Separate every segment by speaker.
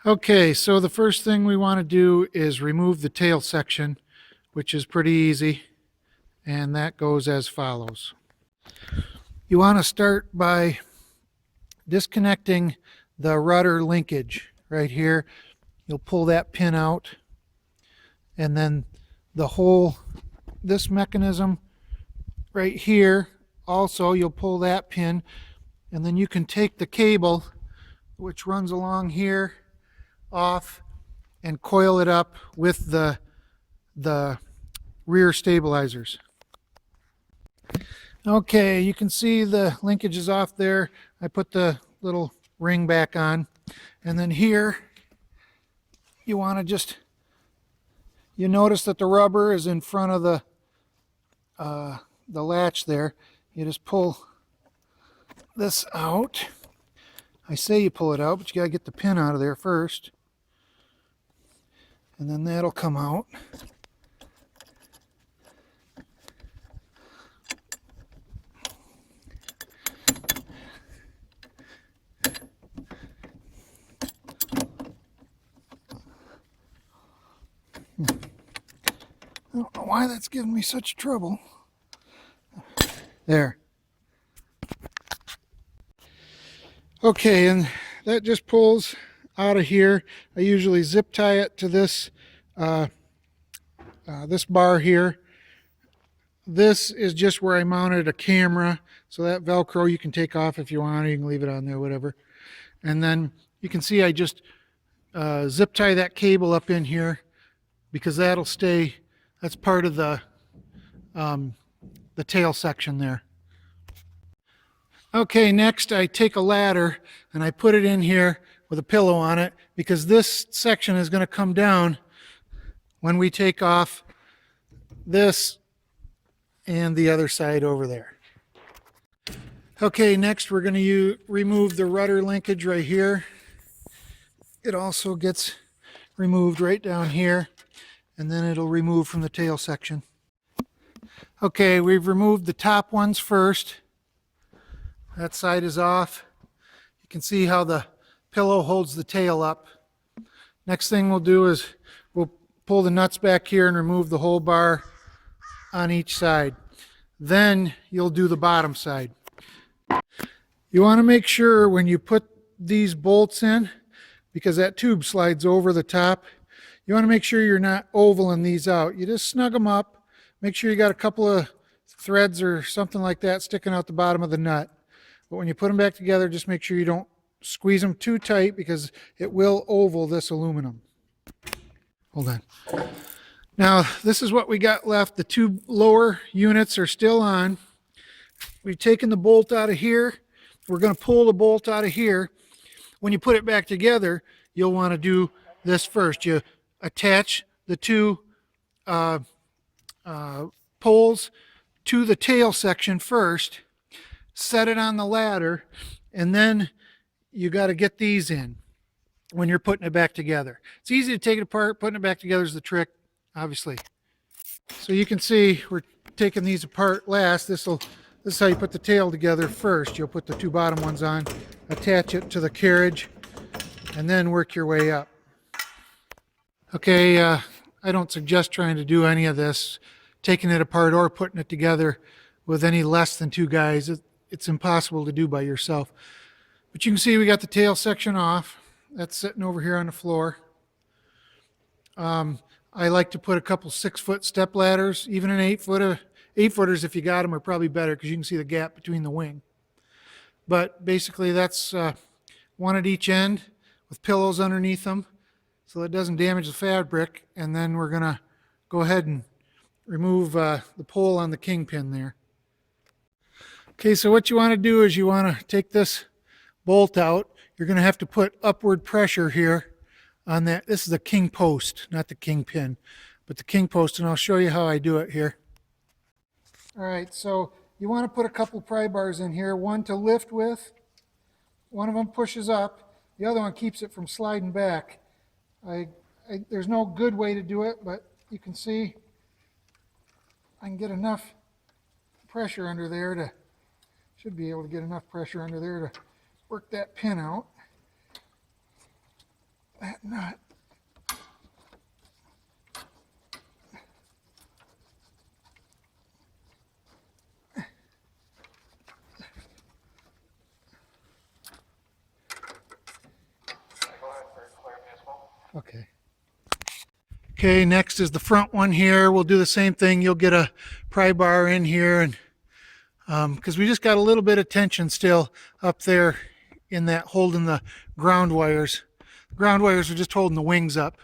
Speaker 1: Okay, so the first thing we want to do is remove the tail section, which is pretty easy, and that goes as follows. You want to start by disconnecting the rudder linkage right here. You'll pull that pin out, and then this mechanism right here, also you'll pull that pin, and then you can take the cable which runs along here off and coil it up with the rear stabilizers. Okay, you can see the linkage is off there. I put the little ring back on, and then here you want to you notice that the rubber is in front of the latch there. You just pull this out. I say you pull it out, but you got to get the pin out of there first, and then that'll come out. I don't know why that's giving me such trouble. There. Okay, and that just pulls out of here. I usually zip tie it to this this bar here. This is just where I mounted a camera, so that Velcro you can take off if you want, or you can leave it on there, whatever. And then you can see I just zip tie that cable up in here, because that'll stay. That's part of the tail section there. Okay, next I take a ladder and I put it in here with a pillow on it, because this section is going to come down when we take off this and the other side over there. Okay, next we're going to remove the rudder linkage right here. It also gets removed right down here, and then it'll remove from the tail section. Okay, we've removed the top ones first. That side is off. You can see how the pillow holds the tail up. Next thing we'll do is we'll pull the nuts back here and remove the whole bar on each side. Then you'll do the bottom side. You want to make sure when you put these bolts in, because that tube slides over the top, you want to make sure you're not ovaling these out. You just snug them up. Make sure you got a couple of threads or something like that sticking out the bottom of the nut. But when you put them back together, just make sure you don't squeeze them too tight, because it will oval this aluminum. Hold on. Now, this is what we got left. The two lower units are still on. We've taken the bolt out of here. We're going to pull the bolt out of here. When you put it back together, you'll want to do this first. You attach the two poles to the tail section first, set it on the ladder, and then you got to get these in when you're putting it back together. It's easy to take it apart. Putting it back together is the trick, obviously. So you can see we're taking these apart last. This is how you put the tail together first. You'll put the two bottom ones on, attach it to the carriage, and then work your way up. Okay, I don't suggest trying to do any of this, taking it apart or putting it together with any less than two guys. It's impossible to do by yourself. But you can see we got the tail section off. That's sitting over here on the floor. I like to put a couple 6-foot step ladders. Even an 8-footers, if you got them, are probably better, because you can see the gap between the wing. But basically that's one at each end with pillows underneath them, so it doesn't damage the fabric. And then we're going to go ahead and remove the pole on the kingpin there. Okay, so what you want to do is you want to take this bolt out. You're going to have to put upward pressure here on that. This is the king post, not the kingpin, but the king post, and I'll show you how I do it here. All right, so you want to put a couple pry bars in here, one to lift with. One of them pushes up, the other one keeps it from sliding back. There's no good way to do it, but you can see I can get enough pressure under there should be able to get enough pressure under there to work that pin out. That that nut. Okay. Okay, next is the front one here. We'll do the same thing. You'll get a pry bar in here, and because we just got a little bit of tension still up there in that holding the ground wires. The ground wires are just holding the wings up.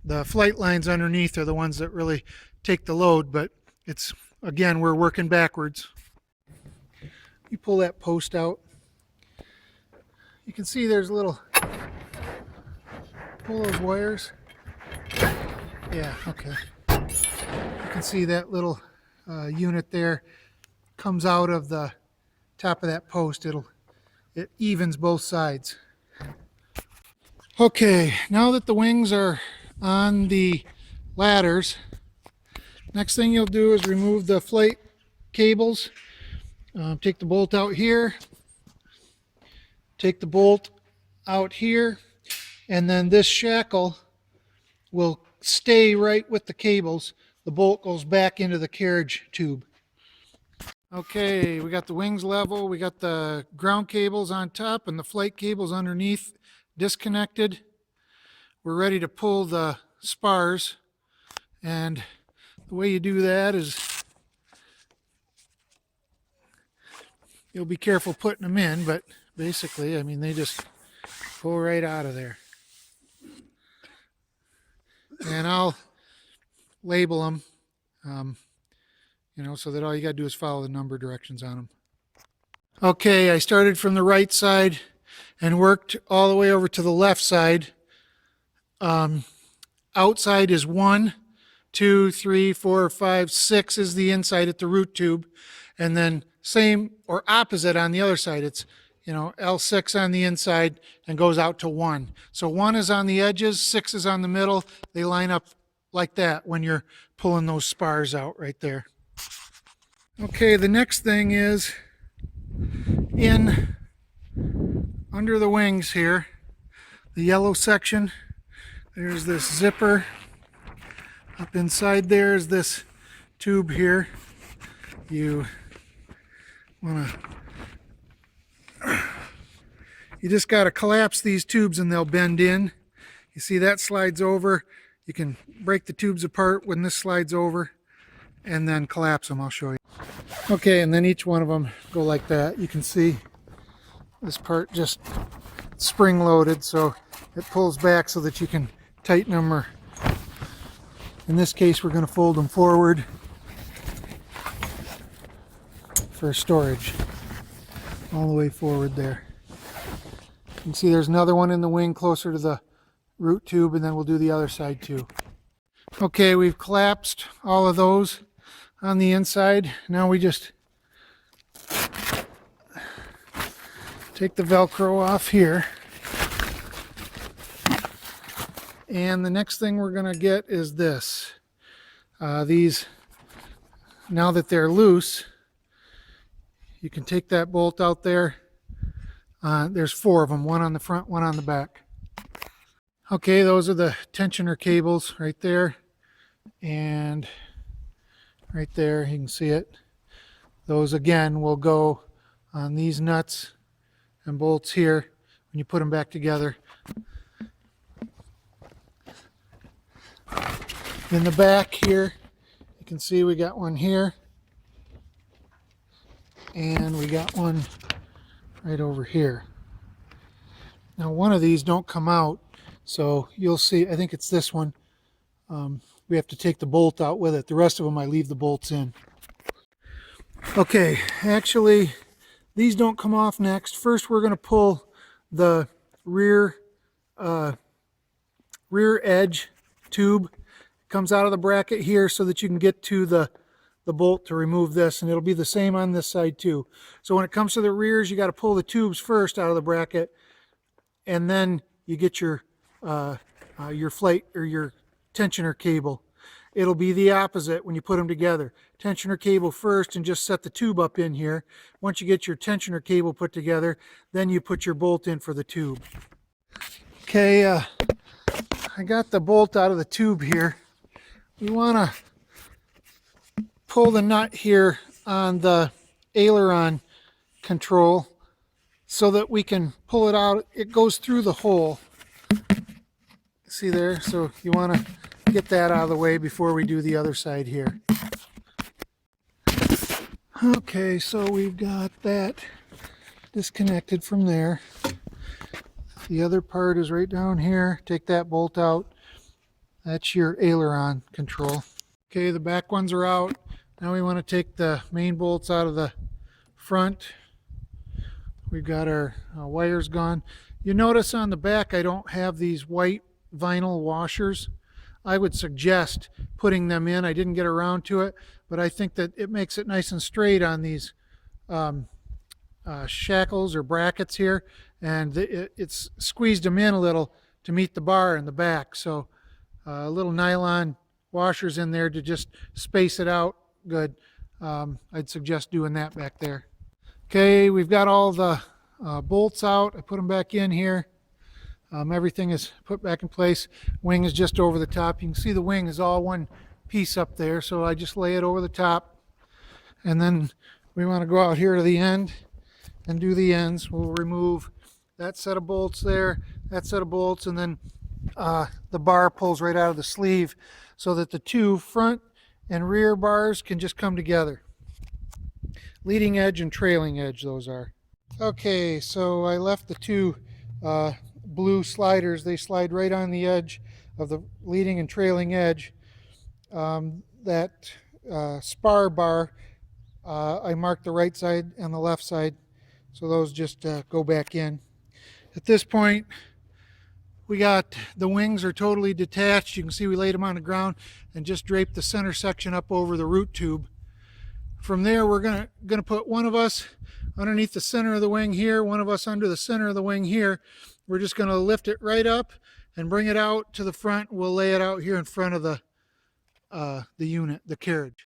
Speaker 1: The flight lines underneath are the ones that really take the load, but it's, again, we're working backwards. You pull that post out. You can see there's a little, pull those wires. Yeah, okay. You can see that little unit there comes out of the top of that post. It evens both sides. Okay, now that the wings are on the ladders, next thing you'll do is remove the flight cables. Take the bolt out here, take the bolt out here, and then this shackle will stay right with the cables. The bolt goes back into the carriage tube. Okay, we got the wings level, we got the ground cables on top and the flight cables underneath disconnected. We're ready to pull the spars, and the way you do that is you'll be careful putting them in, but basically, I mean, they just pull right out of there. And I'll label them, you know, so that all you got to do is follow the number directions on them. Okay, I started from the right side and worked all the way over to the left side. Outside is 1, 2, 3, 4, 5, 6 is the inside at the root tube, and then same or opposite on the other side. It's, you know, L6 on the inside and goes out to 1. So 1 is on the edges, 6 is on the middle. They line up like that when you're pulling those spars out right there. Okay, the next thing is in under the wings here, the yellow section. There's this zipper. Up inside there is this tube here. You just got to collapse these tubes and they'll bend in. You see that slides over. You can break the tubes apart when this slides over and then collapse them. I'll show you. Okay, and then each one of them go like that. You can see this part just spring loaded, so it pulls back so that you can tighten them, or in this case we're going to fold them forward for storage all the way forward there. You can see there's another one in the wing closer to the root tube, and then we'll do the other side too. Okay, we've collapsed all of those on the inside. Now we just take the Velcro off here. And the next thing we're going to get is this. These, now that they're loose, you can take that bolt out there. There's 4 of them, one on the front, one on the back. Okay, those are the tensioner cables right there. And right there, you can see it. Those again will go on these nuts and bolts here when you put them back together. In the back here, you can see we got one here, and we got one right over here. Now one of these don't come out, so you'll see, I think it's this one. We have to take the bolt out with it. The rest of them I leave the bolts in. Okay, actually these don't come off next. First we're going to pull the rear edge tube. Comes out of the bracket here so that you can get to the bolt to remove this, and it'll be the same on this side too. So when it comes to the rears, you got to pull the tubes first out of the bracket, and then you get your flight or your tensioner cable. It'll be the opposite when you put them together. Tensioner cable first and just set the tube up in here. Once you get your tensioner cable put together, then you put your bolt in for the tube. Okay, I got the bolt out of the tube here. We want to pull the nut here on the aileron control so that we can pull it out. It goes through the hole. See there? So you want to get that out of the way before we do the other side here. Okay, so we've got that disconnected from there. The other part is right down here. Take that bolt out. That's your aileron control. Okay, the back ones are out. Now we want to take the main bolts out of the front. We've got our wires gone. You notice on the back I don't have these white vinyl washers. I would suggest putting them in. I didn't get around to it, but I think that it makes it nice and straight on these shackles or brackets here, and it's squeezed them in a little to meet the bar in the back. So a little nylon washers in there to just space it out good. I'd suggest doing that back there. Okay, we've got all the bolts out. I put them back in here. Everything is put back in place. Wing is just over the top. You can see the wing is all one piece up there, so I just lay it over the top. And then we want to go out here to the end and do the ends. We'll remove that set of bolts there, that set of bolts, and then the bar pulls right out of the sleeve so that the two front and rear bars can just come together. Leading edge and trailing edge, those are. Okay, so I left the two blue sliders. They slide right on the edge of the leading and trailing edge. That spar bar, I marked the right side and the left side, so those just go back in. At this point, we got the wings are totally detached. You can see we laid them on the ground and just draped the center section up over the root tube. From there, we're gonna put one of us underneath the center of the wing here, one of us under the center of the wing here. We're just going to lift it right up and bring it out to the front. We'll lay it out here in front of the unit, the carriage.